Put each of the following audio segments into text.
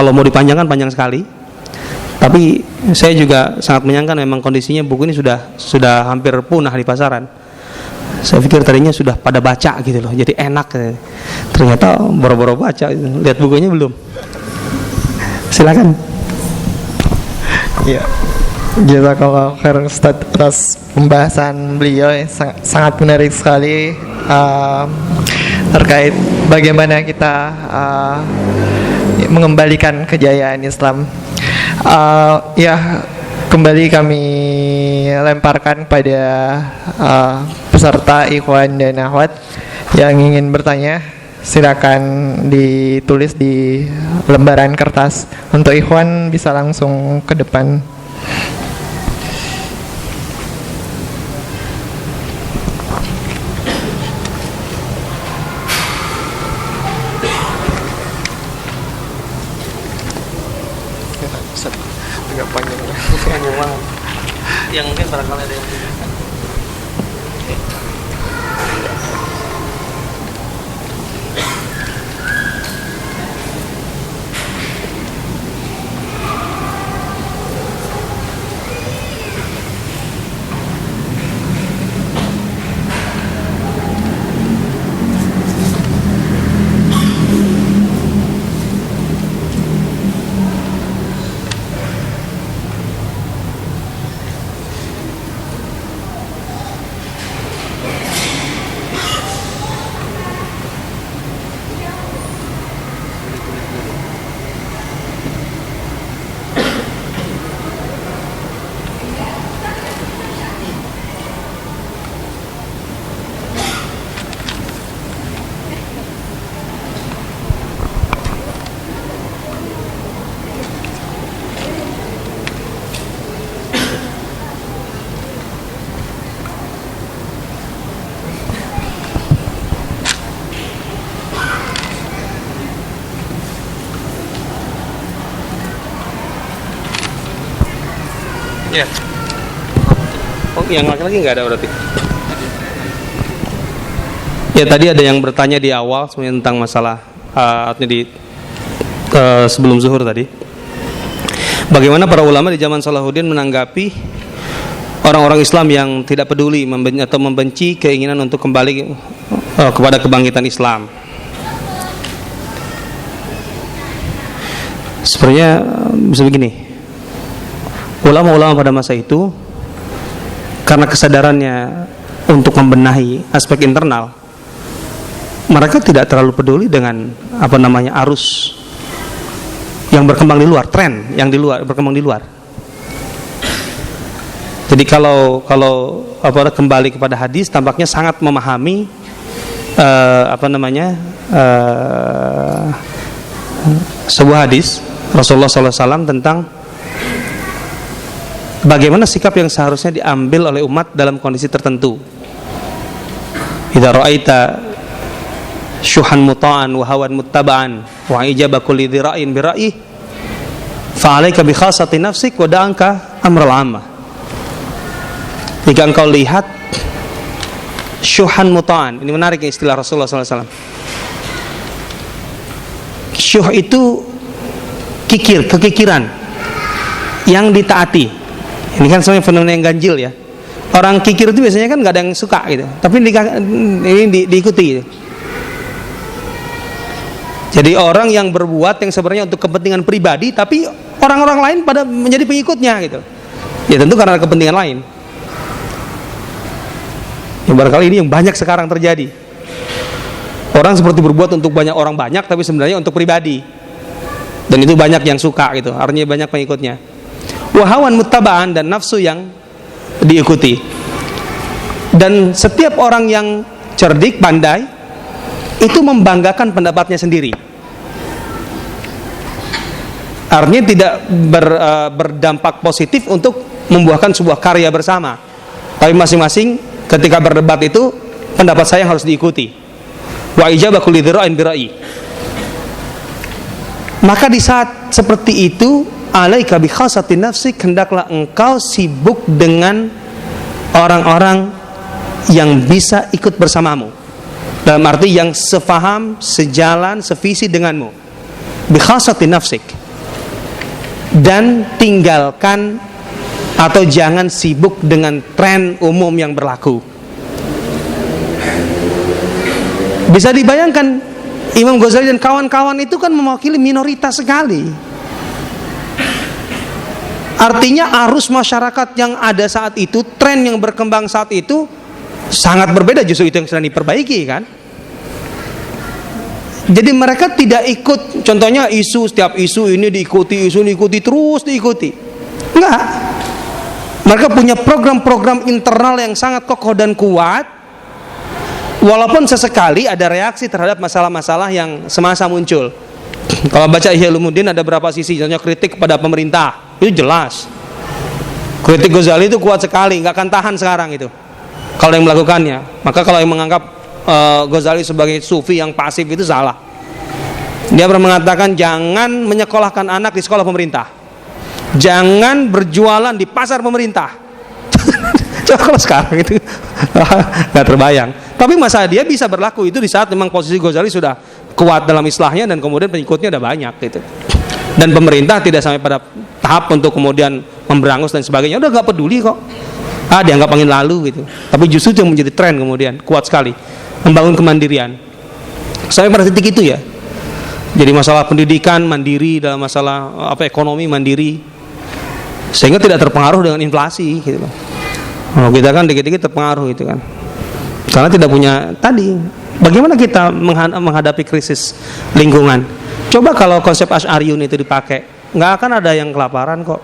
Kalau mau dipanjangkan panjang sekali. Tapi saya juga sangat menyangka memang kondisinya buku ini sudah hampir punah di pasaran. Saya pikir tadinya sudah pada baca gitu loh, jadi enak. Ternyata boro-boro baca. Lihat bukunya belum? Silakan. Ya, jazakallahu khairan Ustaz atas pembahasan beliau yang sangat menarik sekali terkait bagaimana kita mengembalikan kejayaan Islam. Ya, kembali kami lemparkan pada peserta ikhwan dan akhwat yang ingin bertanya. Silakan ditulis di lembaran kertas. Untuk ikhwan bisa langsung ke depan. Agak panjang banget. Yang mungkin barangkali ada yang ya. Oh, yang laki-laki nggak ada berarti? Ya, tadi ada yang bertanya di awal sebenarnya tentang masalah sebelum zuhur tadi. Bagaimana para ulama di zaman Salahuddin menanggapi orang-orang Islam yang tidak peduli atau membenci keinginan untuk kembali kepada kebangkitan Islam? Sebenarnya bisa begini. Ulama-ulama pada masa itu karena kesadarannya untuk membenahi aspek internal, mereka tidak terlalu peduli dengan arus yang berkembang di luar, tren yang berkembang di luar. Jadi kalau kembali kepada hadis, tampaknya sangat memahami sebuah hadis Rasulullah SAW tentang bagaimana sikap yang seharusnya diambil oleh umat dalam kondisi tertentu. Idza ra'aita syuhan muta'an wa hawan muttaba'an wa ijaba kulli dhira'in bi ra'yi fa 'alaika bi khassati nafsik wa da'anka amral 'ammah. Jika engkau lihat syuhan muta'an, ini menarik istilah Rasulullah SAW. Syuh itu kekikiran yang ditaati. Ini kan sebenarnya fenomena yang ganjil ya. Orang kikir itu biasanya kan nggak ada yang suka gitu, tapi ini diikuti gitu. Jadi orang yang berbuat yang sebenarnya untuk kepentingan pribadi, tapi orang-orang lain pada menjadi pengikutnya gitu. Ya tentu karena kepentingan lain. Yang barangkali ini yang banyak sekarang terjadi. Orang seperti berbuat untuk banyak orang banyak, tapi sebenarnya untuk pribadi. Dan itu banyak yang suka gitu, artinya banyak pengikutnya. Wahawan muttaba'an, dan nafsu yang diikuti. Dan setiap orang yang cerdik, pandai, itu membanggakan pendapatnya sendiri. Artinya tidak berdampak positif untuk membuahkan sebuah karya bersama. Tapi masing-masing ketika berdebat itu, pendapat saya harus diikuti. Wa ijaba kulli dzira'in bi ra'yi. Maka di saat seperti itu, alaika bi khassati nafsik, hendaklah engkau sibuk dengan orang-orang yang bisa ikut bersamamu, dalam arti yang sefaham, sejalan, sevisi denganmu. Bi khassati nafsik, dan tinggalkan atau jangan sibuk dengan tren umum yang berlaku. Bisa dibayangkan Imam Ghazali dan kawan-kawan itu kan mewakili minoritas sekali. Artinya arus masyarakat yang ada saat itu, tren yang berkembang saat itu sangat berbeda, justru itu yang sedang diperbaiki kan. Jadi mereka tidak ikut, contohnya setiap isu ini diikuti, terus diikuti. Enggak. Mereka punya program-program internal yang sangat kokoh dan kuat. Walaupun sesekali ada reaksi terhadap masalah-masalah yang semasa muncul. Kalau baca Ihya Ulumuddin ada beberapa sisi, contohnya kritik kepada pemerintah, itu jelas. Kritik Ghazali itu kuat sekali, nggak akan tahan sekarang itu. Kalau yang melakukannya, maka kalau yang menganggap Ghazali sebagai sufi yang pasif itu salah. Dia pernah mengatakan jangan menyekolahkan anak di sekolah pemerintah, jangan berjualan di pasar pemerintah. Coba kalau sekarang itu nggak terbayang. Tapi masa dia bisa berlaku itu di saat memang posisi Ghazali sudah kuat dalam islahnya dan kemudian pengikutnya udah banyak gitu. Dan pemerintah tidak sampai pada tahap untuk kemudian memberangus dan sebagainya, udah nggak peduli kok. Dianggap angin lalu gitu. Tapi justru itu yang menjadi tren kemudian kuat sekali membangun kemandirian. Sampai pada titik itu ya. Jadi masalah pendidikan mandiri, dalam masalah ekonomi mandiri, sehingga tidak terpengaruh dengan inflasi gitu. Kalau kita kan dikit-dikit terpengaruh gitu kan. Karena tidak punya tadi. Bagaimana kita menghadapi krisis lingkungan? Coba kalau konsep Asy'ariyun itu dipakai, nggak akan ada yang kelaparan kok.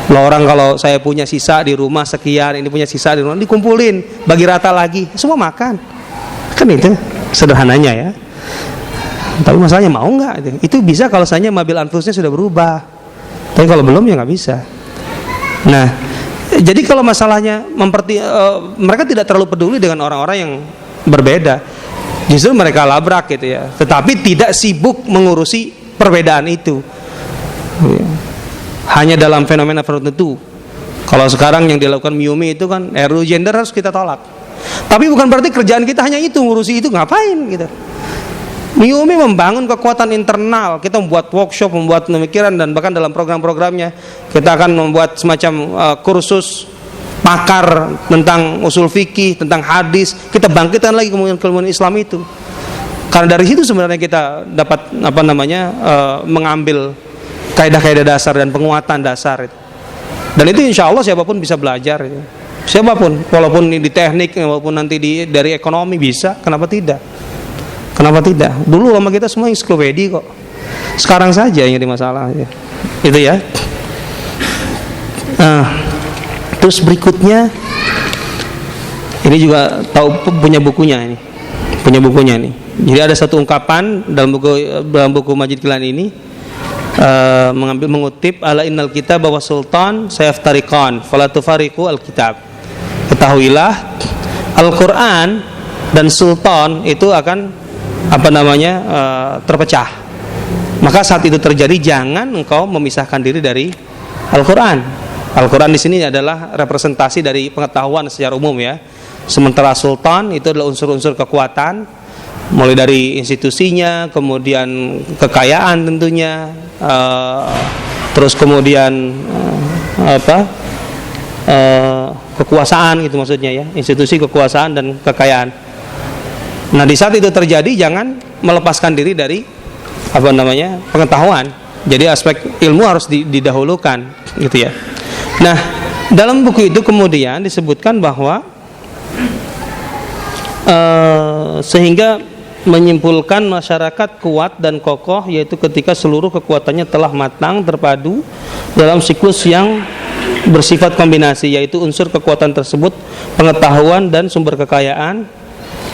Orang kalau saya punya sisa di rumah sekian, ini punya sisa di rumah, dikumpulin, bagi rata lagi, semua makan. Kan itu sederhananya ya. Tapi masalahnya mau nggak? Itu bisa kalau misalnya mobil anfusnya sudah berubah. Tapi kalau belum ya nggak bisa. Nah, jadi kalau masalahnya mereka tidak terlalu peduli dengan orang-orang yang berbeda. Justru mereka labrak gitu ya. Tetapi tidak sibuk mengurusi perbedaan itu. Hanya dalam fenomena tertentu. Kalau sekarang yang dilakukan Miyumi itu kan RUU gender harus kita tolak. Tapi bukan berarti kerjaan kita hanya itu, ngurusi itu, ngapain gitu. Miyumi membangun kekuatan internal. Kita membuat workshop, membuat pemikiran, dan bahkan dalam program-programnya kita akan membuat semacam kursus pakar tentang usul fikih, tentang hadis. Kita bangkitkan lagi kemudian Islam itu. Karena dari situ sebenarnya kita dapat mengambil kaidah-kaidah dasar dan penguatan dasar itu. Dan itu insya Allah siapapun bisa belajar itu. Siapapun, walaupun di teknik, walaupun nanti dari ekonomi bisa, kenapa tidak? Kenapa tidak? Dulu lama kita semua ensiklopedi kok. Sekarang saja yang jadi masalah. Itu ya. Terus berikutnya, ini juga punya bukunya ini. Jadi ada satu ungkapan dalam buku Majid Kilan ini, mengutip ala innal kitab wa sultan sayaftariqan fala tufariqu alkitab. Ketahuilah Al-Qur'an dan sultan itu akan terpecah. Maka saat itu terjadi jangan engkau memisahkan diri dari Al-Qur'an. Al-Qur'an di sini adalah representasi dari pengetahuan secara umum ya. Sementara sultan itu adalah unsur-unsur kekuatan, mulai dari institusinya, kemudian kekayaan tentunya, terus kemudian kekuasaan gitu maksudnya ya, institusi kekuasaan dan kekayaan. Nah di saat itu terjadi jangan melepaskan diri dari pengetahuan. Jadi aspek ilmu harus didahulukan gitu ya. Nah dalam buku itu kemudian disebutkan bahwa sehingga menyimpulkan masyarakat kuat dan kokoh yaitu ketika seluruh kekuatannya telah matang terpadu dalam siklus yang bersifat kombinasi, yaitu unsur kekuatan tersebut, pengetahuan dan sumber kekayaan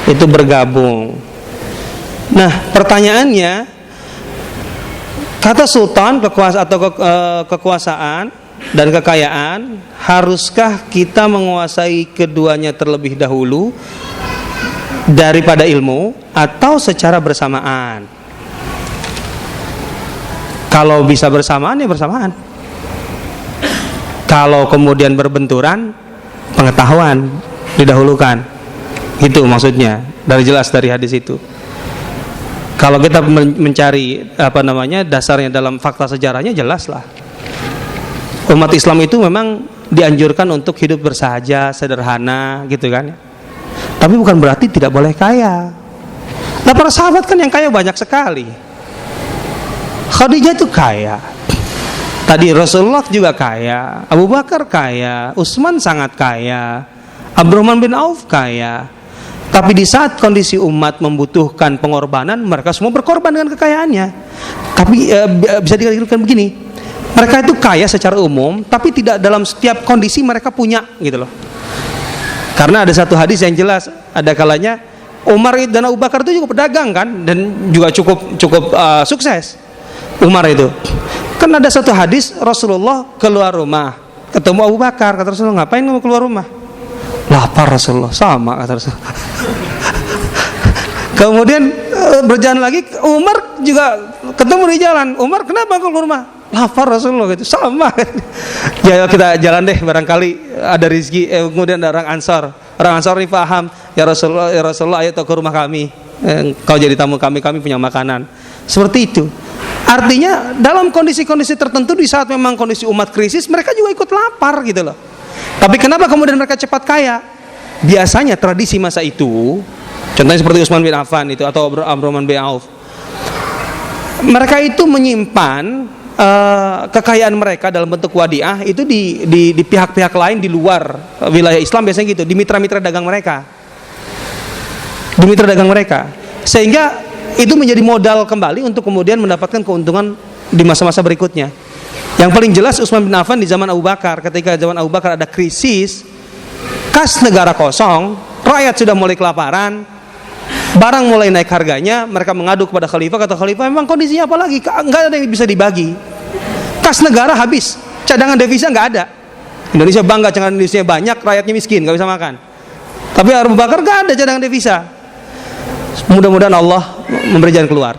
itu bergabung. Nah pertanyaannya, kata sultan, kekuasaan dan kekayaan, haruskah kita menguasai keduanya terlebih dahulu daripada ilmu atau secara bersamaan? Kalau bisa bersamaan ya bersamaan. Kalau kemudian berbenturan, pengetahuan didahulukan. Itu maksudnya, jelas dari hadis itu. Kalau kita mencari dasarnya dalam fakta sejarahnya jelas lah. Umat Islam itu memang dianjurkan untuk hidup bersahaja, sederhana gitu kan. Tapi bukan berarti tidak boleh kaya. Nah, para sahabat kan yang kaya banyak sekali. Khadijah itu kaya. Tadi Rasulullah juga kaya, Abu Bakar kaya, Utsman sangat kaya, Abdurrahman bin Auf kaya. Tapi di saat kondisi umat membutuhkan pengorbanan, mereka semua berkorban dengan kekayaannya. Tapi bisa dikatakan begini, mereka itu kaya secara umum, tapi tidak dalam setiap kondisi mereka punya gitu loh. Karena ada satu hadis yang jelas, ada kalanya Umar dan Abu Bakar itu juga pedagang kan, dan juga cukup sukses. Umar itu kan ada satu hadis, Rasulullah keluar rumah ketemu Abu Bakar, kata Rasulullah, ngapain kamu keluar rumah? Lapar Rasulullah. Sama kata Rasulullah. Kemudian berjalan lagi, Umar juga ketemu di jalan. Umar, kenapa kau keluar rumah? Lapar Rasulullah gitu. Sama. Ya kita jalan deh, barangkali ada rezeki. Kemudian ada orang Ansar. Orang Ansar ini paham, ya Rasulullah, ayo ke rumah kami. Kau jadi tamu kami punya makanan. Seperti itu. Artinya dalam kondisi-kondisi tertentu, di saat memang kondisi umat krisis, mereka juga ikut lapar gitu loh. Tapi kenapa kemudian mereka cepat kaya? Biasanya tradisi masa itu, contohnya seperti Utsman bin Affan itu atau Abdurrahman bin Auf, mereka itu menyimpan kekayaan mereka dalam bentuk wadiah itu di pihak-pihak lain di luar wilayah Islam, biasanya gitu, di mitra-mitra dagang mereka, sehingga itu menjadi modal kembali untuk kemudian mendapatkan keuntungan di masa-masa berikutnya. Yang paling jelas Utsman bin Affan di zaman Abu Bakar, ketika zaman Abu Bakar ada krisis, kas negara kosong, rakyat sudah mulai kelaparan, barang mulai naik harganya, mereka mengadu kepada khalifah, kata khalifah, memang kondisinya apa lagi? Nggak ada yang bisa dibagi. Kas negara habis, cadangan devisa nggak ada. Indonesia bangga cadangan devisa banyak, rakyatnya miskin, nggak bisa makan. Tapi Abu Bakar nggak ada cadangan devisa. Mudah-mudahan Allah memberi jalan keluar.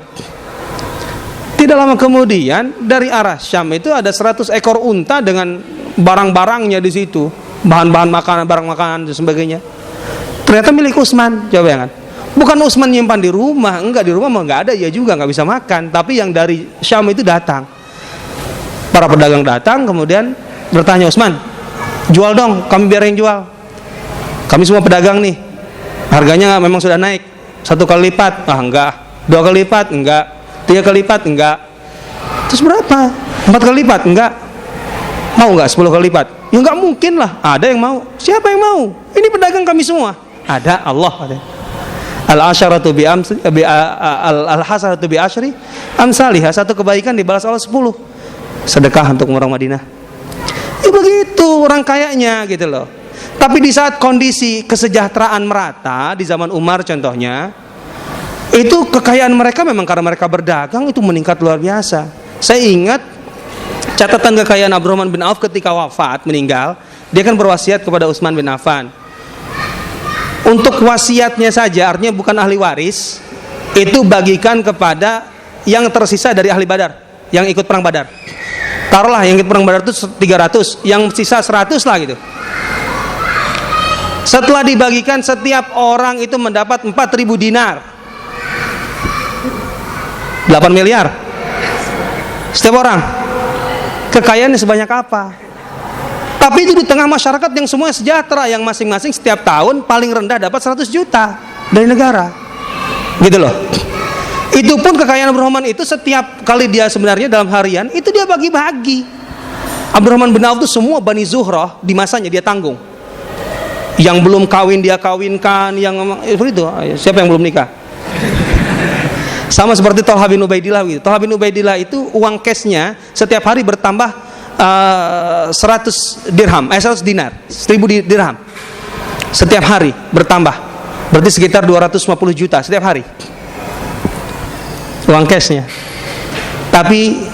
Tidak lama kemudian dari arah Syam itu ada 100 ekor unta dengan barang-barangnya di situ, bahan-bahan makanan, barang makanan dan sebagainya. Ternyata milik Utsman. Coba ya kan? Bukan Utsman nyimpan di rumah, enggak, di rumah enggak ada, ya juga enggak bisa makan. Tapi yang dari Syam itu datang. Para pedagang datang kemudian bertanya, Utsman, jual dong, kami biar yang jual. Kami semua pedagang nih. Harganya memang sudah naik 1 kali lipat. Ah enggak. 2 kali lipat enggak. 3 kali lipat enggak. Terus berapa? 4 kali lipat enggak. Mau enggak 10 kali lipat? Ya enggak mungkin lah. Ada yang mau. Siapa yang mau? Ini pedagang kami semua. Ada, Allah ada. Al-asyaratu al-hasanatu bi asyri amsalihha. Satu kebaikan dibalas Allah 10. Sedekah untuk orang Madinah. Ya begitu orang kayanya gitu loh. Tapi di saat kondisi kesejahteraan merata di zaman Umar contohnya, itu kekayaan mereka memang karena mereka berdagang itu meningkat luar biasa. Saya ingat catatan kekayaan Abdurrahman bin Auf ketika wafat, meninggal, dia kan berwasiat kepada Utsman bin Affan. Untuk wasiatnya saja, artinya bukan ahli waris, itu bagikan kepada yang tersisa dari ahli Badar, yang ikut perang Badar. Taruhlah yang ikut perang Badar itu 300, yang sisa 100 lah gitu. Setelah dibagikan, setiap orang itu mendapat 4.000 dinar, 8 miliar setiap orang. Kekayaannya sebanyak apa? Tapi itu di tengah masyarakat yang semua sejahtera, yang masing-masing setiap tahun paling rendah dapat 100 juta dari negara, gitu loh. Itu pun kekayaan Abdurrahman itu setiap kali dia sebenarnya dalam harian itu dia bagi-bagi. Abdurrahman bin Auf itu semua Bani Zuhrah di masanya dia tanggung. Yang belum kawin dia kawinkan, yang seperti itu. Siapa yang belum nikah? Sama seperti Thalhah bin Ubaidillah gitu. Thalhah bin Ubaidillah itu uang cashnya setiap hari bertambah 100 dirham, 100 dinar, 1000 dirham setiap hari bertambah. Berarti sekitar 250 juta setiap hari uang cashnya. Tapi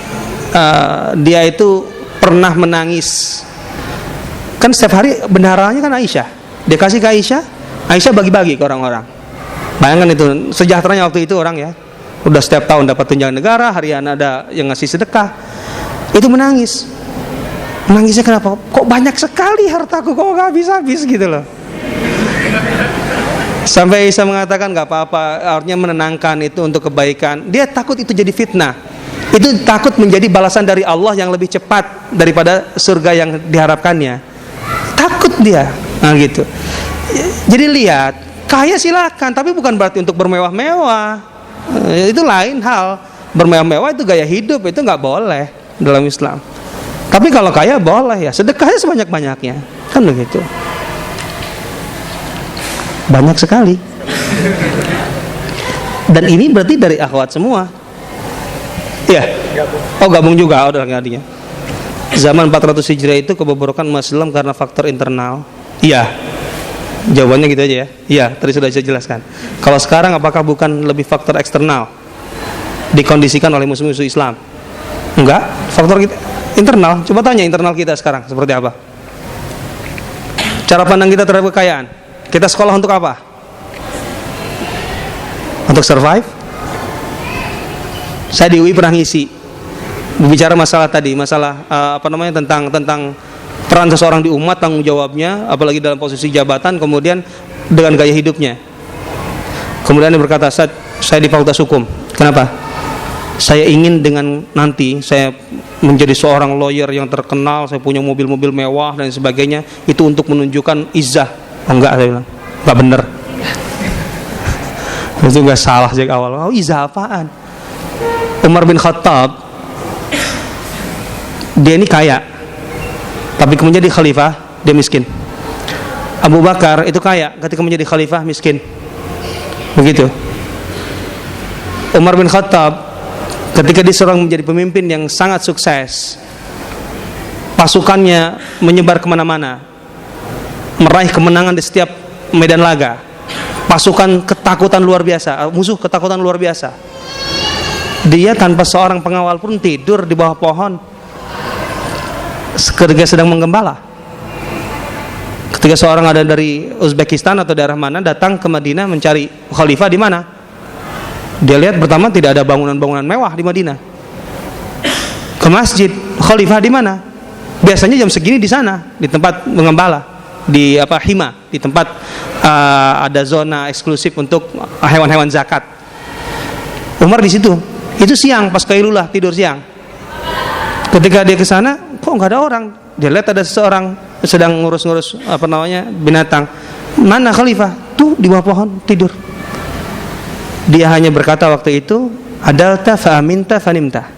dia itu pernah menangis. Kan setiap hari bendaharanya kan Aisyah. Dia kasih ke Aisyah, Aisyah bagi-bagi ke orang-orang. Bayangkan itu sejahteranya waktu itu orang ya. Udah setiap tahun dapat tunjangan negara, harian ada yang ngasih sedekah. Itu menangis. Menangisnya kenapa? Kok banyak sekali hartaku, kok gak habis-habis gitu loh. Sampai Aisyah mengatakan gak apa-apa, artinya menenangkan itu untuk kebaikan. Dia takut itu jadi fitnah. Itu takut menjadi balasan dari Allah yang lebih cepat daripada surga yang diharapkannya. Takut dia. Nah gitu. Jadi lihat, kaya silakan, tapi bukan berarti untuk bermewah-mewah. Itu lain hal. Bermewah-mewah itu gaya hidup, itu nggak boleh dalam Islam. Tapi kalau kaya boleh ya, sedekahnya sebanyak-banyaknya. Kan begitu. Banyak sekali. Dan ini berarti dari akhwat semua. Iya. Oh, gabung juga. Oh, udah artinya. Zaman 400 Hijriah itu kebobrokan umat Islam karena faktor internal. Iya. Jawabannya gitu aja ya. Iya, tadi sudah saya jelaskan. Kalau sekarang apakah bukan lebih faktor eksternal dikondisikan oleh musuh-musuh Islam? Enggak, faktor kita internal. Coba tanya internal kita sekarang seperti apa? Cara pandang kita terhadap kekayaan. Kita sekolah untuk apa? Untuk survive? Saya di UI pernah ngisi bicara masalah tadi, masalah tentang peran seseorang di umat, tanggung jawabnya, apalagi dalam posisi jabatan, kemudian dengan gaya hidupnya. Kemudian dia berkata, saya di Fakultas Hukum. Kenapa? Saya ingin dengan nanti saya menjadi seorang lawyer yang terkenal, saya punya mobil-mobil mewah dan sebagainya, itu untuk menunjukkan izzah. Oh enggak, saya bilang, enggak bener. Itu enggak salah sejak awal. Oh, izzah apaan? Umar bin Khattab, dia ini kaya, tapi kemudian jadi khalifah, dia miskin. Abu Bakar itu kaya, ketika menjadi khalifah miskin. Begitu. Umar bin Khattab ketika dia seorang menjadi pemimpin yang sangat sukses, pasukannya menyebar kemana-mana, meraih kemenangan di setiap medan laga. Pasukan ketakutan luar biasa, musuh ketakutan luar biasa. Dia tanpa seorang pengawal pun tidur di bawah pohon ketika sedang menggembala. Ketika seorang ada dari Uzbekistan atau daerah mana datang ke Madinah mencari khalifah di mana, dia lihat pertama tidak ada bangunan-bangunan mewah di Madinah. Ke masjid, khalifah di mana? Biasanya jam segini di sana, di tempat mengembala, di hima, di tempat ada zona eksklusif untuk hewan-hewan zakat. Umar di situ. Itu siang, pas Qailulah, tidur siang. Ketika dia ke sana, kok nggak ada orang? Dia lihat ada seseorang sedang ngurus-ngurus binatang. Mana khalifah? Tuh di bawah pohon tidur. Dia hanya berkata waktu itu, adalta fa'aminta fanimta.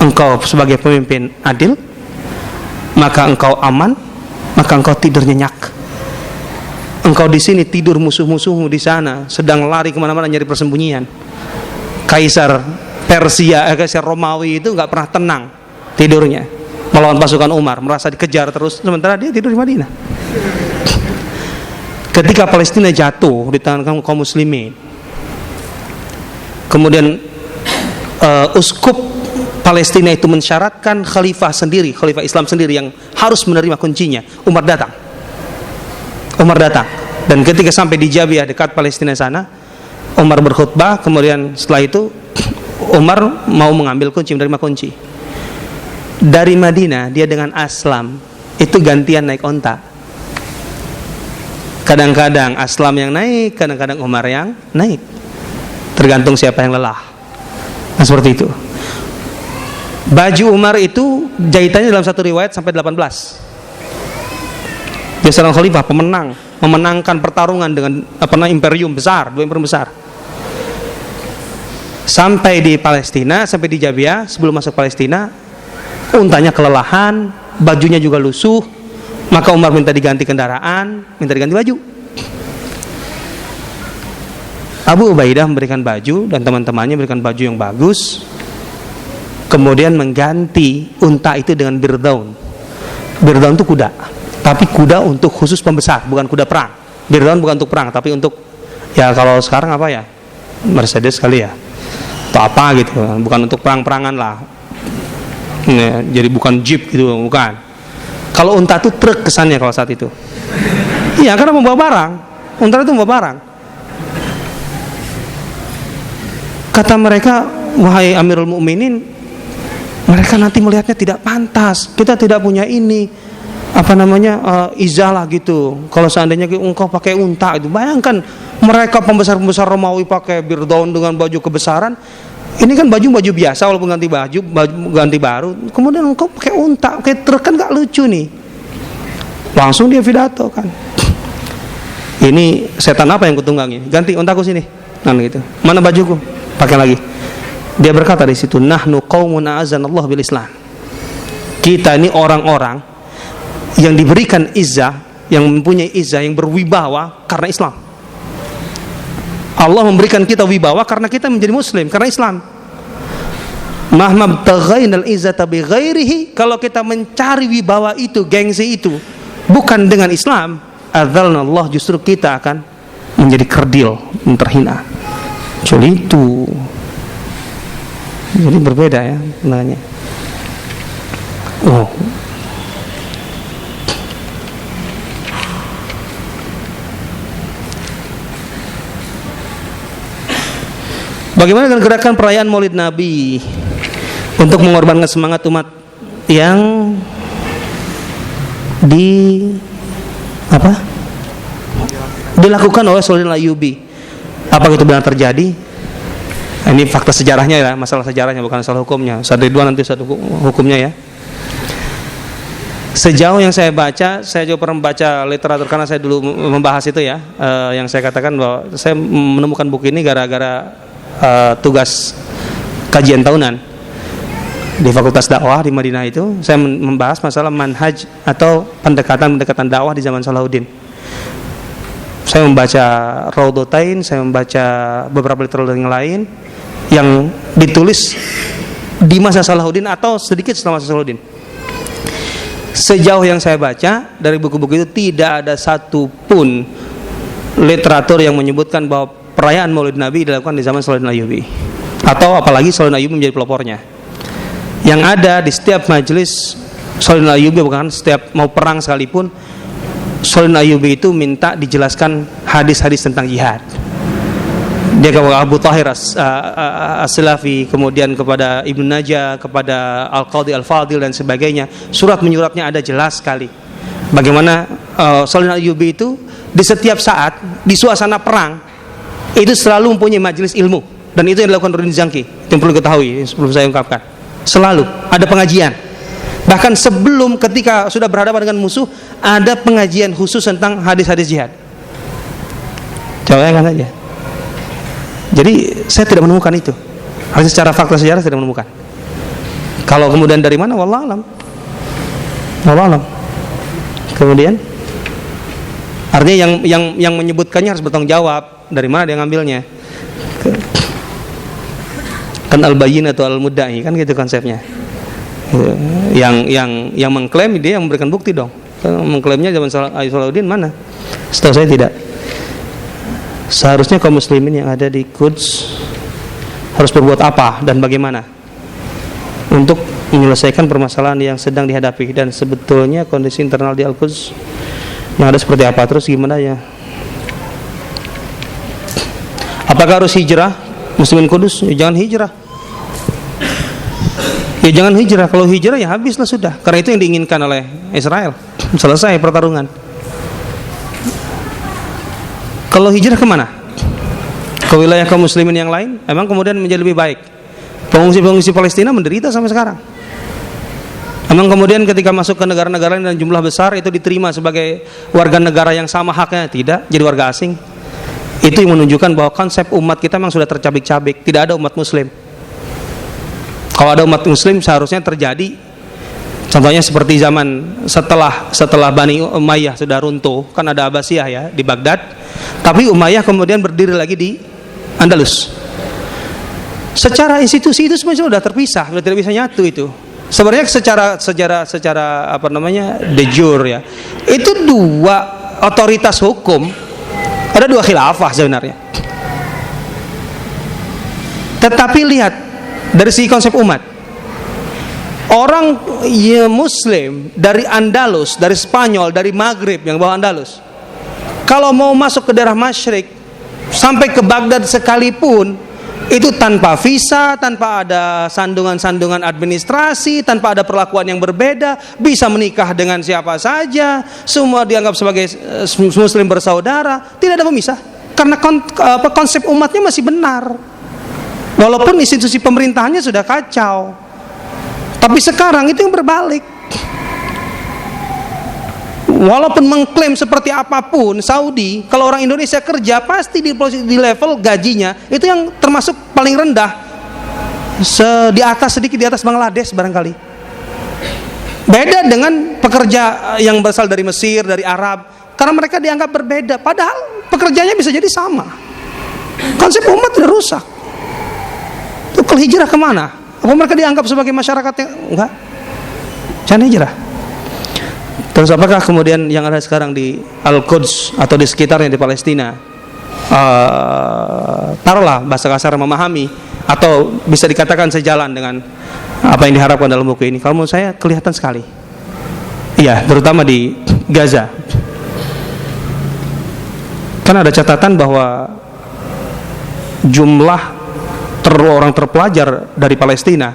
Engkau sebagai pemimpin adil, maka engkau aman, maka engkau tidur nyenyak. Engkau di sini tidur, musuh-musuhmu di sana sedang lari kemana-mana nyari persembunyian. Kaisar Persia, Kaisar Romawi itu nggak pernah tenang tidurnya melawan pasukan Umar, merasa dikejar terus, sementara dia tidur di Madinah. Ketika Palestina jatuh di tangan kaum muslimin, kemudian uskup Palestina itu mensyaratkan khalifah sendiri, khalifah Islam sendiri yang harus menerima kuncinya. Umar datang, dan ketika sampai di Jabiah dekat Palestina sana, Umar berkhutbah, kemudian setelah itu Umar mau mengambil kunci, menerima kunci. Dari Madinah dia dengan Aslam itu gantian naik onta. Kadang-kadang Aslam yang naik, kadang-kadang Umar yang naik. Tergantung siapa yang lelah. Nah, seperti itu. Baju Umar itu jahitannya dalam satu riwayat sampai 18. Dia seorang khalifah, pemenang, memenangkan pertarungan dengan imperium besar, dua imperium besar. Sampai di Palestina, sampai di Jabiah, sebelum masuk Palestina, untanya kelelahan, bajunya juga lusuh, maka Umar minta diganti kendaraan, minta diganti baju. Abu Ubaidah memberikan baju dan teman-temannya memberikan baju yang bagus, kemudian mengganti unta itu dengan birdaun. Birdaun itu kuda, tapi kuda untuk khusus pembesar, bukan kuda perang. Birdaun bukan untuk perang, tapi untuk, ya kalau sekarang apa ya, Mercedes kali ya, atau apa gitu, bukan untuk perang-perangan lah ya, jadi bukan jeep gitu, bukan. Kalau unta itu truk kesannya kalau saat itu, iya, karena membawa barang. Unta itu membawa barang. Kata mereka, wahai Amirul Mukminin, mereka nanti melihatnya tidak pantas, kita tidak punya ini izalah gitu. Kalau seandainya engkau pakai unta itu, bayangkan mereka pembesar-pembesar Romawi pakai birdaun dengan baju kebesaran, Ini kan baju biasa, walaupun ganti baju ganti baru, kemudian engkau pakai unta, pakai truk, kan gak lucu nih. Langsung dia pidato kan. Ini setan apa yang kutunggangi? Ganti untaku sini. Nah gitu. Mana bajuku? Pakai lagi. Dia berkata di situ, nahnu qaumun a'azzanallahu bil Islam. Kita ini orang-orang yang diberikan izzah, yang mempunyai izzah, yang berwibawa karena Islam. Allah memberikan kita wibawa karena kita menjadi muslim, karena Islam. Mahma btaghainal izzata bi ghairihi, kalau kita mencari wibawa itu, gengsi itu bukan dengan Islam, adzalna Allah, justru kita akan menjadi kerdil, terhina. Jadi itu. Jadi berbeda ya sebenarnya. Oh. Bagaimana dengan gerakan perayaan Maulid Nabi untuk mengorbankan semangat umat yang dilakukan oleh Salahuddin Ayyubi? Apakah itu benar terjadi? Ini fakta sejarahnya ya, masalah sejarahnya, bukan masalah hukumnya. Ustaz Ridwan nanti satu hukumnya ya. Sejauh yang saya baca, saya juga pernah membaca literatur karena saya dulu membahas itu ya. Yang saya katakan bahwa saya menemukan buku ini gara-gara tugas kajian tahunan di Fakultas Dakwah di Madinah itu. Saya membahas masalah manhaj atau pendekatan dakwah di zaman Salahuddin. Saya membaca Raudhatain, saya membaca beberapa literatur yang lain yang ditulis di masa Salahuddin atau sedikit setelah masa Salahuddin. Sejauh yang saya baca dari buku-buku itu, tidak ada satupun literatur yang menyebutkan bahwa perayaan Maulid Nabi dilakukan di zaman Salahuddin Ayyubi, atau apalagi Salahuddin Ayyubi menjadi pelopornya. Yang ada di setiap majelis Salahuddin Ayyubi, bahkan setiap mau perang sekalipun, Salahuddin Ayyubi itu minta dijelaskan hadis-hadis tentang jihad. Dia kepada Abu Tahir As-Silafi, kemudian kepada Ibnu Najah, kepada Al-Qadhi Al-Fadil dan sebagainya. Surat menyuratnya ada jelas sekali bagaimana Salahuddin Ayyubi itu di setiap saat di suasana perang itu selalu mempunyai majelis ilmu, dan itu yang dilakukan Ruddin Zanki. Itu yang perlu diketahui sebelum saya ungkapkan. Selalu ada pengajian. Bahkan sebelum, ketika sudah berhadapan dengan musuh, ada pengajian khusus tentang hadis-hadis jihad. Coba kan saja. Jadi saya tidak menemukan itu. Harus secara fakta sejarah tidak menemukan. Kalau kemudian dari mana, wallahu alam. Wallahu alam. Kemudian artinya yang menyebutkannya harus bertanggung jawab. Dari mana dia ngambilnya? Kan al-bayyin atau al-mudda'i, kan gitu konsepnya. Yang mengklaim, dia yang memberikan bukti dong. Mengklaimnya zaman Salahuddin mana? Setahu saya tidak. Seharusnya kaum muslimin yang ada di Quds harus berbuat apa dan bagaimana untuk menyelesaikan permasalahan yang sedang dihadapi, dan sebetulnya kondisi internal di Al-Quds yang ada seperti apa, terus gimana ya? Apakah harus hijrah muslimin Kudus? Ya, jangan hijrah. Ya jangan hijrah. Kalau hijrah ya habislah sudah. Karena itu yang diinginkan oleh Israel. Selesai pertarungan. Kalau hijrah kemana? Ke wilayah kaum muslimin yang lain? Emang kemudian menjadi lebih baik? Pengungsi-pengungsi Palestina menderita sampai sekarang. Emang kemudian ketika masuk ke negara-negara dan jumlah besar itu diterima sebagai warga negara yang sama haknya? Tidak, jadi warga asing. Itu yang menunjukkan bahwa konsep umat kita memang sudah tercabik-cabik. Tidak ada umat muslim. Kalau ada umat muslim seharusnya terjadi, contohnya seperti zaman setelah Bani Umayyah sudah runtuh, kan ada Abbasiyah ya di Baghdad, tapi Umayyah kemudian berdiri lagi di Andalus. Secara institusi itu sebenarnya sudah terpisah, sudah tidak bisa nyatu itu. Sebenarnya secara apa namanya, de jure ya, itu dua otoritas hukum, ada dua khilafah sebenarnya. Tetapi lihat dari segi konsep umat, orang ya Muslim dari Andalus, dari Spanyol, dari Maghrib yang bawa Andalus, kalau mau masuk ke daerah Masyrik sampai ke Baghdad sekalipun, itu tanpa visa, tanpa ada sandungan-sandungan administrasi, tanpa ada perlakuan yang berbeda, bisa menikah dengan siapa saja, semua dianggap sebagai Muslim bersaudara, tidak ada pemisah, karena konsep umatnya masih benar. Walaupun institusi pemerintahannya sudah kacau, tapi sekarang itu yang berbalik. Walaupun mengklaim seperti apapun Saudi, kalau orang Indonesia kerja pasti di level gajinya itu yang termasuk paling rendah, sedikit di atas Bangladesh barangkali. Beda dengan pekerja yang berasal dari Mesir, dari Arab, karena mereka dianggap berbeda, padahal pekerjaannya bisa jadi sama. Konsep umat sudah rusak. Itu hijrah kemana? Apa mereka dianggap sebagai masyarakat yang enggak? Jangan hijrah. Terus apakah kemudian yang ada sekarang di Al-Quds atau di sekitarnya di Palestina, taruhlah bahasa kasar memahami atau bisa dikatakan sejalan dengan apa yang diharapkan dalam buku ini? Kalau menurut saya kelihatan sekali. Iya, terutama di Gaza. Kan ada catatan bahwa jumlah orang terpelajar dari Palestina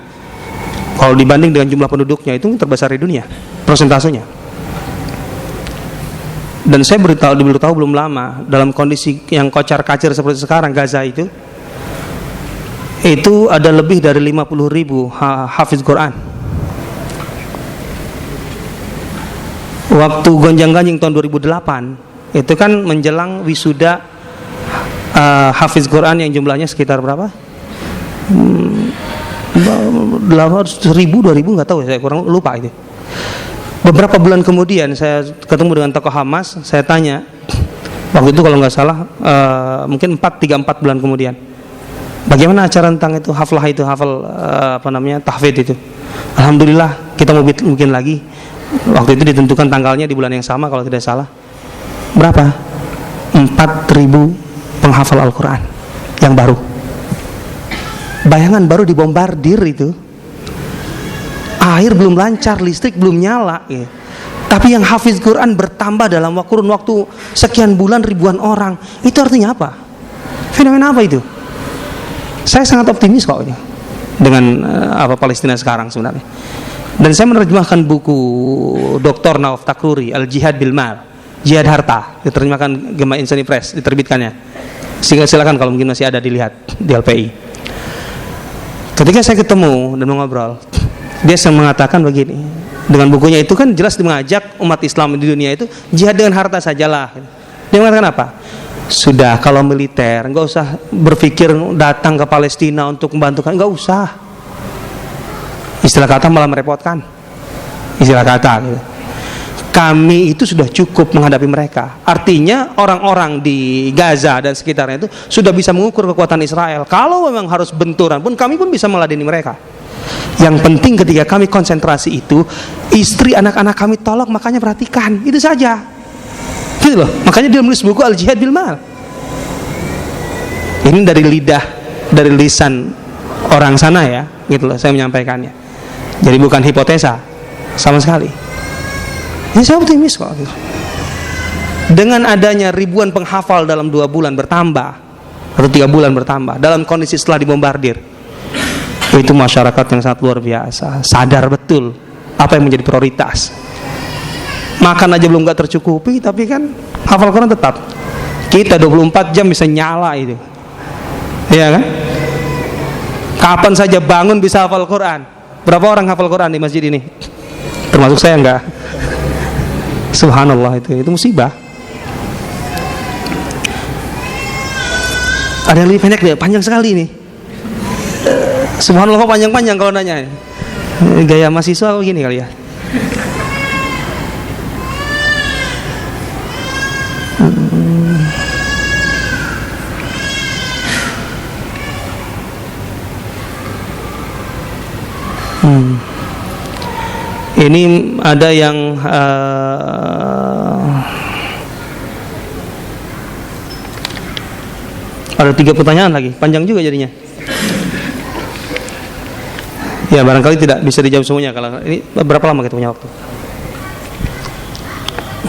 kalau dibanding dengan jumlah penduduknya itu terbesar di dunia persentasenya. Dan saya diberitahu belum lama, dalam kondisi yang kocar-kacir seperti sekarang Gaza itu ada lebih dari 50.000 hafiz Quran. Waktu gonjang-ganjing tahun 2008 itu kan menjelang wisuda hafiz Quran yang jumlahnya sekitar berapa? 1.000, 2.000 nggak tahu, saya kurang lupa itu. Beberapa bulan kemudian saya ketemu dengan tokoh Hamas, saya tanya, waktu itu kalau nggak salah mungkin 3-4 bulan kemudian, bagaimana acara tentang itu hafal tahfidz itu. Alhamdulillah kita mau bikin lagi. Waktu itu ditentukan tanggalnya di bulan yang sama kalau tidak salah. Berapa? 4.000 penghafal Al-Quran yang baru. Bayangan baru dibombardir itu, air belum lancar, listrik belum nyala ya. Tapi yang hafiz Quran bertambah dalam kurun waktu sekian bulan, ribuan orang. Itu artinya apa? Fenomena apa itu? Saya sangat optimis kok dengan Palestina sekarang sebenarnya. Dan saya menerjemahkan buku Dr. Nauf Takruri, Al-Jihad Bil Mal, Jihad Harta, diterjemahkan Gema Insani Press, diterbitkannya. Silakan kalau mungkin masih ada dilihat di LPI. Ketika saya ketemu dan mengobrol, dia mengatakan begini, dengan bukunya itu kan jelas mengajak umat Islam di dunia itu jihad dengan harta sajalah. Dia mengatakan apa? Sudah, kalau militer nggak usah berpikir datang ke Palestina untuk membantukan, nggak usah. Istilah kata malah merepotkan. Istilah kata gitu. Kami itu sudah cukup menghadapi mereka. Artinya orang-orang di Gaza dan sekitarnya itu sudah bisa mengukur kekuatan Israel. Kalau memang harus benturan pun kami pun bisa meladeni mereka. Yang penting ketika kami konsentrasi itu, istri anak-anak kami tolong, makanya perhatikan. Itu saja. Gitu loh. Makanya dia menulis buku Al-Jihad Bil Mal. Ini dari lisan orang sana ya, gitu loh saya menyampaikannya. Jadi bukan hipotesa sama sekali. Ya saya optimis kok. Dengan adanya ribuan penghafal dalam 2 bulan bertambah atau 3 bulan bertambah dalam kondisi setelah dibombardir, itu masyarakat yang sangat luar biasa, sadar betul apa yang menjadi prioritas. Makan aja belum gak tercukupi, tapi kan hafal Quran tetap. Kita 24 jam bisa nyala itu, iya kan? Kapan saja bangun bisa hafal Quran. Berapa orang hafal Quran di masjid ini? Termasuk saya enggak. Subhanallah, itu musibah. Ada yang lebih pendek deh, panjang sekali nih. Subhanallah kok panjang-panjang kalau nanya. Gaya mahasiswa begini kali ya. Ini ada yang ada 3 pertanyaan lagi, panjang juga jadinya. Ya barangkali tidak bisa dijawab semuanya. Kalau ini berapa lama kita punya waktu?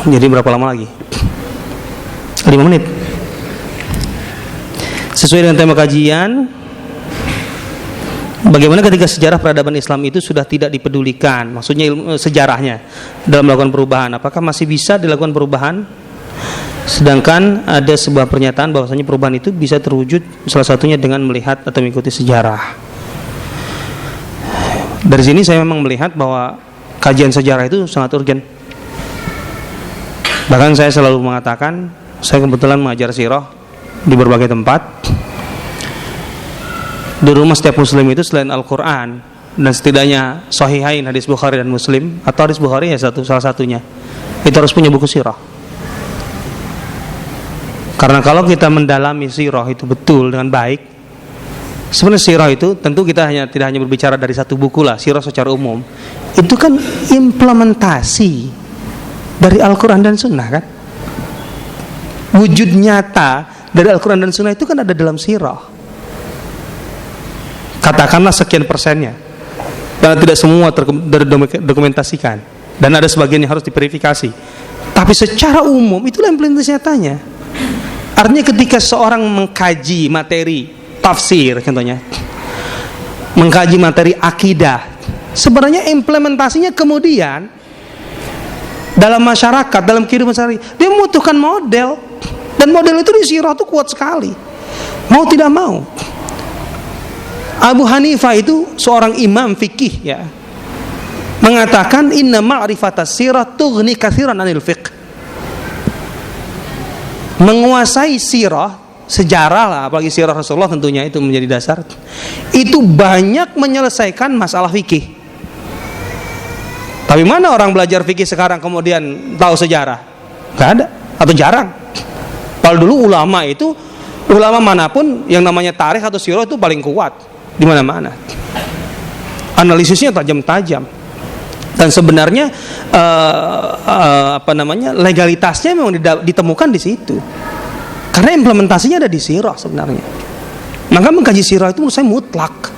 Jadi berapa lama lagi? 5 menit. Sesuai dengan tema kajian, bagaimana ketika sejarah peradaban Islam itu sudah tidak dipedulikan, maksudnya sejarahnya dalam melakukan perubahan, apakah masih bisa dilakukan perubahan Sedangkan ada sebuah pernyataan bahwasanya perubahan itu bisa terwujud salah satunya dengan melihat atau mengikuti sejarah. Dari sini saya memang melihat bahwa kajian sejarah itu sangat urgen. Bahkan saya selalu mengatakan, saya kebetulan mengajar sirah di berbagai tempat. Di rumah setiap muslim itu selain Al-Quran dan setidaknya Sahihain, hadis Bukhari dan Muslim, atau hadis Bukhari ya salah satunya, itu harus punya buku sirah. Karena kalau kita mendalami sirah itu betul dengan baik, sebenarnya sirah itu tentu kita tidak hanya berbicara dari satu buku lah, sirah secara umum itu kan implementasi dari Al-Quran dan Sunnah kan. Wujud nyata dari Al-Quran dan Sunnah itu kan ada dalam sirah. Katakanlah sekian persennya, karena tidak semua terdokumentasikan dan ada sebagian yang harus diverifikasi. Tapi secara umum itulah implementasi nyatanya. Artinya ketika seorang mengkaji materi tafsir contohnya, mengkaji materi akidah, sebenarnya implementasinya kemudian dalam masyarakat, dalam kehidupan sehari, dia membutuhkan model, dan model itu di sirah itu kuat sekali, mau tidak mau. Abu Hanifah itu seorang imam fikih ya, mengatakan inna ma'rifatas sirah tughni katsiran anil fiqh. Menguasai sirah, sejarah lah, apalagi sirah Rasulullah tentunya itu menjadi dasar, itu banyak menyelesaikan masalah fikih. Tapi mana orang belajar fikih sekarang kemudian tahu sejarah? Gak ada, atau jarang. Kalau dulu ulama itu, ulama manapun yang namanya tarikh atau sirah itu paling kuat di mana-mana. Analisisnya tajam-tajam. Dan sebenarnya legalitasnya memang ditemukan di situ. Karena implementasinya ada di sirah sebenarnya. Maka mengkaji sirah itu menurut saya mutlak.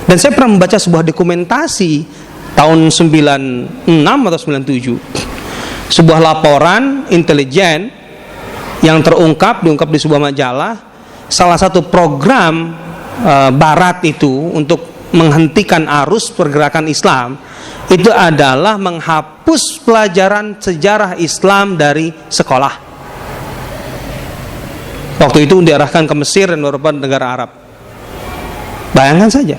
Dan saya pernah membaca sebuah dokumentasi tahun 96 atau 97. Sebuah laporan intelijen yang diungkap di sebuah majalah, salah satu program Barat itu untuk menghentikan arus pergerakan Islam itu adalah menghapus pelajaran sejarah Islam dari sekolah. Waktu itu diarahkan ke Mesir dan beberapa negara Arab. Bayangkan saja,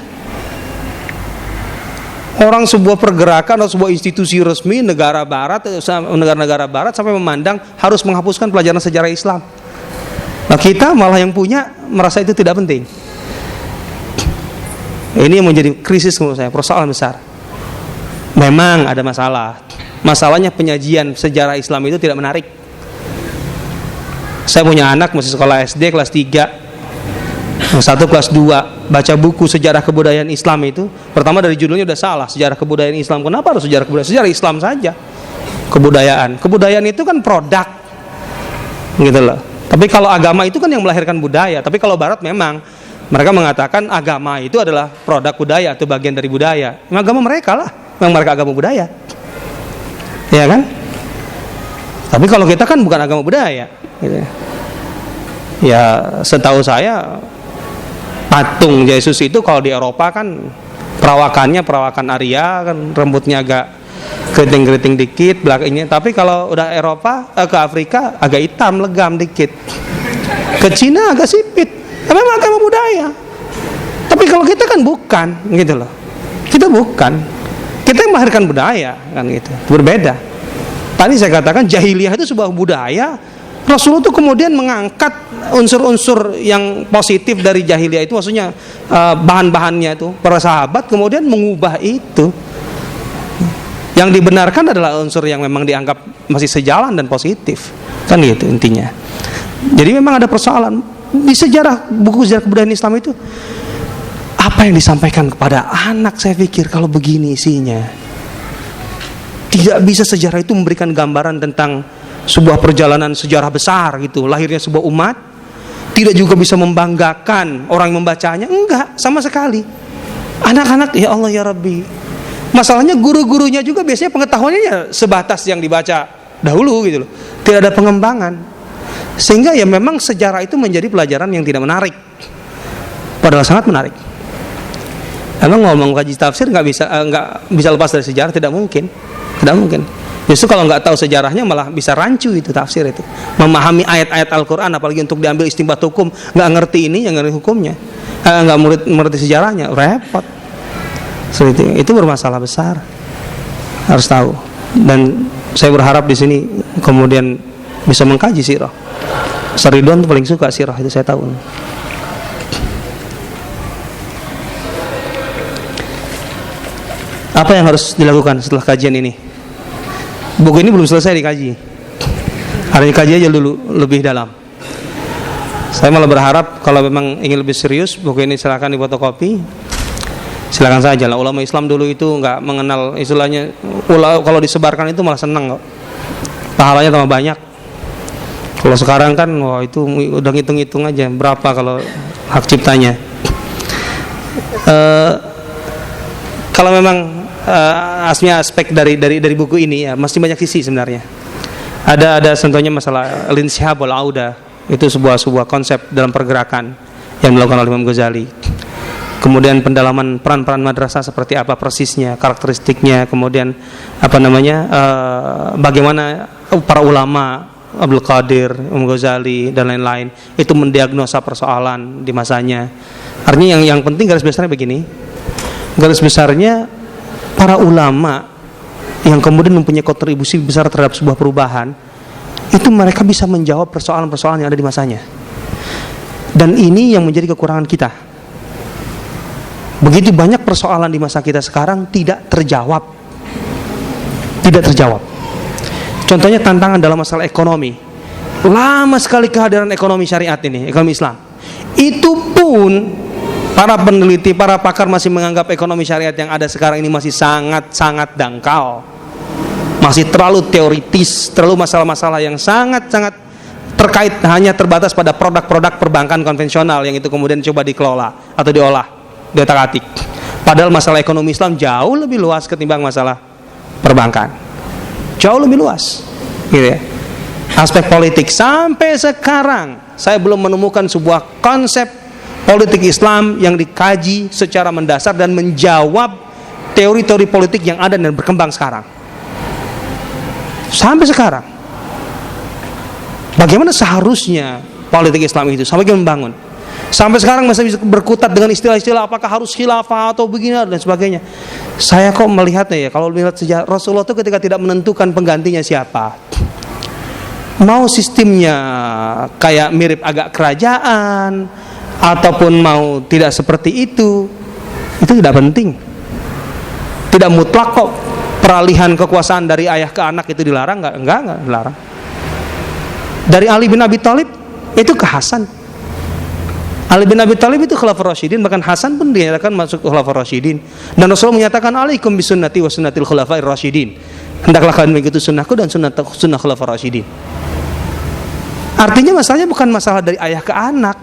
orang sebuah pergerakan atau sebuah institusi resmi negara negara Barat sampai memandang harus menghapuskan pelajaran sejarah Islam. Nah, kita malah yang punya merasa itu tidak penting. Ini yang menjadi krisis menurut saya, persoalan besar. Memang ada masalah. Masalahnya penyajian sejarah Islam itu tidak menarik. Saya punya anak masih sekolah SD kelas 3, yang satu kelas 2, baca buku sejarah kebudayaan Islam itu, pertama dari judulnya udah salah, sejarah kebudayaan Islam. Kenapa harus sejarah kebudayaan? Sejarah Islam saja. Kebudayaan itu kan produk, gitu loh. Tapi kalau agama itu kan yang melahirkan budaya. Tapi kalau Barat memang mereka mengatakan agama itu adalah produk budaya atau bagian dari budaya. Agama mereka lah, memang mereka agama budaya, ya kan? Tapi kalau kita kan bukan agama budaya, gitu. Ya setahu saya patung Yesus itu kalau di Eropa kan perawakan Arya kan, rambutnya agak keriting-keriting dikit belakangnya. Tapi kalau udah Eropa ke Afrika agak hitam legam dikit, ke Cina agak sipit. Memang agama budaya. Tapi kalau kita kan bukan, gitu loh. Kita bukan. Kita yang melahirkan budaya, kan gitu. Berbeda. Tadi saya katakan jahiliyah itu sebuah budaya. Rasulullah itu kemudian mengangkat unsur-unsur yang positif dari jahiliyah itu, maksudnya bahan-bahannya itu. Para sahabat kemudian mengubah itu. Yang dibenarkan adalah unsur yang memang dianggap masih sejalan dan positif. Kan gitu intinya. Jadi memang ada persoalan. Di buku sejarah kebudayaan Islam itu apa yang disampaikan kepada anak, saya pikir kalau begini isinya, tidak bisa sejarah itu memberikan gambaran tentang sebuah perjalanan sejarah besar gitu, lahirnya sebuah umat. Tidak juga bisa membanggakan orang yang membacanya, enggak sama sekali. Anak-anak ya Allah ya Rabbi, masalahnya guru-gurunya juga biasanya pengetahuannya ya sebatas yang dibaca dahulu gitu loh, tidak ada pengembangan. Sehingga ya memang sejarah itu menjadi pelajaran yang tidak menarik, padahal sangat menarik. Emang ngomong kaji tafsir nggak bisa lepas dari sejarah, tidak mungkin. Justru kalau nggak tahu sejarahnya malah bisa rancu itu tafsir itu. Memahami ayat-ayat Al-Quran apalagi untuk diambil istinbat hukum, nggak ngerti ini, yang ngerti hukumnya, nggak mengerti sejarahnya, repot. So, itu bermasalah besar. Harus tahu. Dan saya berharap di sini kemudian bisa mengkaji sirah. Ustaz Ridwan tuh paling suka sirah, itu saya tahu. Apa yang harus dilakukan setelah kajian ini? Buku ini belum selesai dikaji. Harus dikaji aja dulu lebih dalam. Saya malah berharap kalau memang ingin lebih serius, buku ini silakan difotokopi. Silakan saja lah. Ulama Islam dulu itu nggak mengenal istilahnya. Kalau disebarkan itu malah senang kok. Pahalanya tambah banyak. Kalau sekarang kan, wah itu udah ngitung-ngitung aja berapa kalau hak ciptanya. Kalau memang aspek dari buku ini ya masih banyak sisi sebenarnya. Ada contohnya masalah al-inshihab wal auda, itu sebuah konsep dalam pergerakan yang dilakukan oleh Imam Ghazali. Kemudian pendalaman peran-peran madrasah seperti apa persisnya, karakteristiknya, kemudian bagaimana para ulama Abdul Qadir, Imam Ghazali dan lain-lain itu mendiagnosa persoalan di masanya. Artinya yang penting garis besarnya begini. Garis besarnya para ulama yang kemudian mempunyai kontribusi besar terhadap sebuah perubahan, itu mereka bisa menjawab persoalan-persoalan yang ada di masanya. Dan ini yang menjadi kekurangan kita. Begitu banyak persoalan di masa kita sekarang tidak terjawab. Tidak terjawab. Contohnya tantangan dalam masalah ekonomi. Lama sekali kehadiran ekonomi syariat ini, ekonomi Islam. Itu pun para peneliti, para pakar masih menganggap ekonomi syariat yang ada sekarang ini masih sangat-sangat dangkal. Masih terlalu teoritis, terlalu masalah-masalah yang sangat-sangat terkait hanya terbatas pada produk-produk perbankan konvensional yang itu kemudian coba dikelola atau diolah, diotak-atik. Padahal masalah ekonomi Islam jauh lebih luas ketimbang masalah perbankan. Jauh lebih luas. Gitu ya. Aspek politik sampai sekarang saya belum menemukan sebuah konsep politik Islam yang dikaji secara mendasar dan menjawab teori-teori politik yang ada dan berkembang sekarang. Sampai sekarang, bagaimana seharusnya politik Islam itu sampai membangun? Sampai sekarang masih bisa berkutat dengan istilah-istilah apakah harus khilafah atau begini dan sebagainya. Saya kok melihatnya ya, kalau melihat sejarah Rasulullah itu ketika tidak menentukan penggantinya siapa, mau sistemnya kayak mirip agak kerajaan ataupun mau tidak seperti itu tidak penting. Tidak mutlak kok peralihan kekuasaan dari ayah ke anak itu dilarang, enggak dilarang. Dari Ali bin Abi Thalib itu ke Hasan. Ali bin Abi Thalib itu Khulafaur Rasyidin, bahkan Hasan pun dinyatakan masuk Khulafaur Rasyidin. Dan Rasulullah menyatakan alaikum bisunnati wa sunnatil khulafair rasyidin. Hendaklah kalian mengikuti sunnahku dan sunnah Khulafaur Rasyidin. Artinya masalahnya bukan masalah dari ayah ke anak,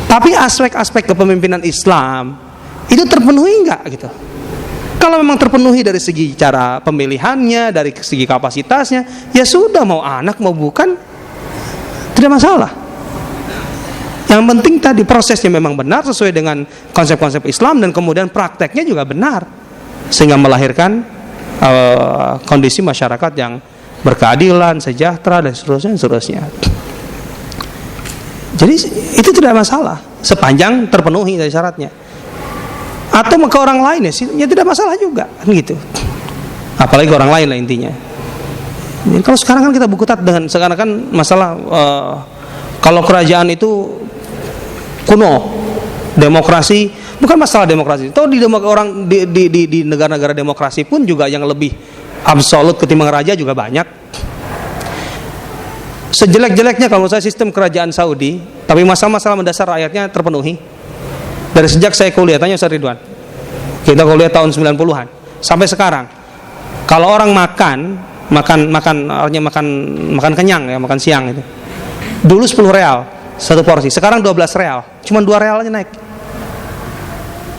tapi aspek-aspek kepemimpinan Islam itu terpenuhi enggak gitu. Kalau memang terpenuhi dari segi cara pemilihannya, dari segi kapasitasnya, ya sudah, mau anak mau bukan tidak masalah. Yang penting tadi prosesnya memang benar sesuai dengan konsep-konsep Islam dan kemudian prakteknya juga benar sehingga melahirkan kondisi masyarakat yang berkeadilan, sejahtera dan seterusnya. Jadi itu tidak masalah sepanjang terpenuhi dari syaratnya. Atau ke orang lain ya tidak masalah juga kan gitu. Apalagi orang lain lah intinya. Jadi, kalau sekarang kan kita berkutat dengan sekarang kan masalah kalau kerajaan itu kuno, demokrasi bukan masalah demokrasi. Tahu di negara-negara demokrasi pun juga yang lebih absolut ketimbang raja juga banyak. Sejelek-jeleknya kalau saya sistem kerajaan Saudi, tapi masalah-masalah mendasar rakyatnya terpenuhi. Dari sejak saya kuliah, tanya Ustaz Ridwan, kita kuliah tahun 90-an sampai sekarang, kalau orang makan kenyang ya, makan siang itu dulu 10 real satu porsi, sekarang 12 real, cuma 2 real aja naik.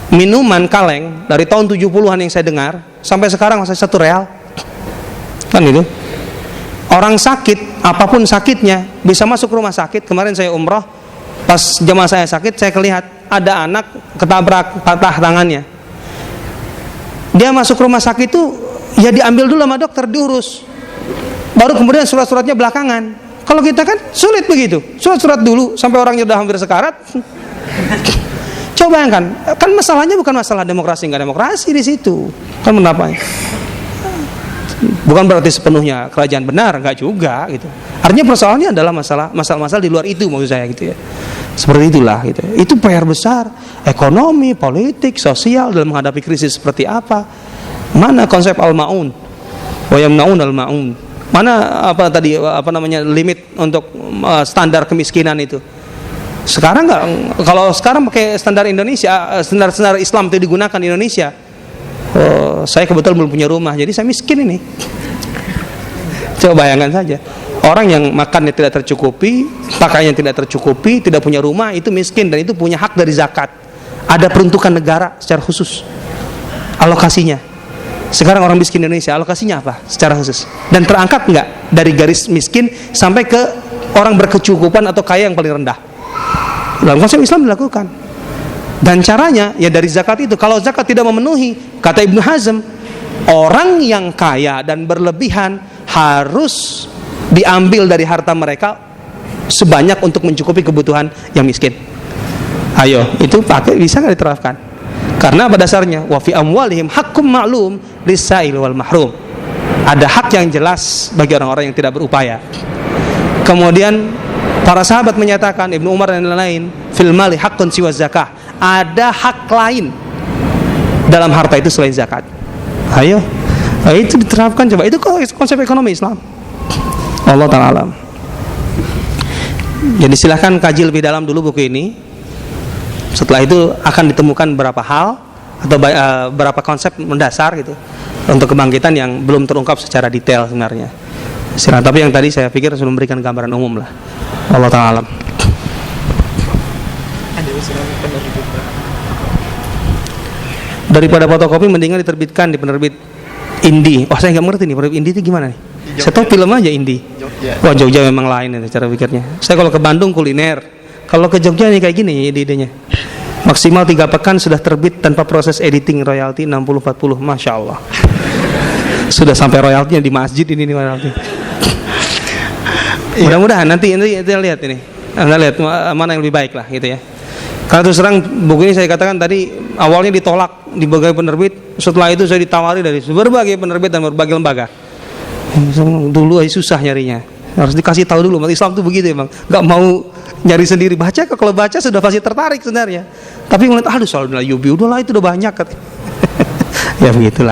Minuman kaleng dari tahun 70-an yang saya dengar sampai sekarang masih 1 real kan gitu. Orang sakit, apapun sakitnya, bisa masuk rumah sakit. Kemarin saya umroh, pas jemaah saya sakit, saya lihat ada anak ketabrak, patah tangannya. Dia masuk rumah sakit itu ya diambil dulu sama dokter, diurus. baru kemudian surat-suratnya belakangan. Kalau kita kan sulit begitu, surat-surat dulu sampai orangnya udah hampir sekarat. Coba bayangkan, kan masalahnya bukan masalah demokrasi nggak demokrasi di situ, kan kenapa? Bukan berarti sepenuhnya kerajaan benar, nggak juga gitu. Artinya persoalannya adalah masalah di luar itu, maksud saya gitu ya. Seperti itulah gitu. Itu PR besar, ekonomi, politik, sosial dalam menghadapi krisis seperti apa? Mana konsep al-maun? Wa yamnaun al-maun. Mana limit untuk standar kemiskinan itu? Sekarang nggak, kalau sekarang pakai standar Indonesia, standar Islam itu digunakan di Indonesia. Saya kebetulan belum punya rumah, jadi saya miskin ini. Coba bayangkan saja, orang yang makannya tidak tercukupi, pakaiannya tidak tercukupi, tidak punya rumah, itu miskin dan itu punya hak dari zakat. Ada peruntukan negara secara khusus, alokasinya. Sekarang orang miskin Indonesia alokasinya apa secara khusus? Dan terangkat nggak dari garis miskin sampai ke orang berkecukupan atau kaya yang paling rendah? Dalam konsep Islam dilakukan. Dan caranya ya dari zakat itu. Kalau zakat tidak memenuhi, kata Ibnu Hazm, orang yang kaya dan berlebihan harus diambil dari harta mereka sebanyak untuk mencukupi kebutuhan yang miskin. Ayo, itu pakai, bisa nggak diterapkan? Karena pada dasarnya wa fi amwalihim haqqum ma'lum lis-sa'il wal mahrum. Ada hak yang jelas bagi orang-orang yang tidak berupaya. Kemudian para sahabat menyatakan, Ibnu Umar dan lain-lain, fil mali haqqun siwa zakah. Ada hak lain dalam harta itu selain zakat. Ayo, itu diterapkan coba. Itu konsep ekonomi Islam. Allah Ta'ala alam. Jadi silahkan kaji lebih dalam dulu buku ini. Setelah itu akan ditemukan beberapa hal atau beberapa konsep mendasar gitu untuk kebangkitan yang belum terungkap secara detail sebenarnya. Tapi yang tadi saya pikir sudah memberikan gambaran umum lah. Allah Ta'ala alam. Daripada fotokopi mendingan diterbitkan di penerbit indie. Wah, saya nggak mengerti nih penerbit indie itu gimana nih. Saya tahu film aja indie. Wah, Jogja memang lain itu cara pikirnya. Saya kalau ke Bandung kuliner, kalau ke Jogja nih kayak gini ide-idenya. Maksimal 3 pekan sudah terbit tanpa proses editing, royalti 60-40. Masya Allah. Sudah sampai royaltinya di masjid ini nih royalti. Mudah-mudahan nanti lihat ini. Anda lihat mana yang lebih baik lah gitu ya. Karena terus terang buku ini saya katakan tadi awalnya ditolak di berbagai penerbit, setelah itu saya ditawari dari berbagai penerbit dan berbagai lembaga. Dulu aja susah nyarinya, harus dikasih tahu dulu. Islam tuh begitu emang, nggak mau nyari sendiri. Baca, kalau baca sudah pasti tertarik sebenarnya. Tapi ngeliat, aduh soal Yubi udahlah itu udah banyak. Ya begitulah.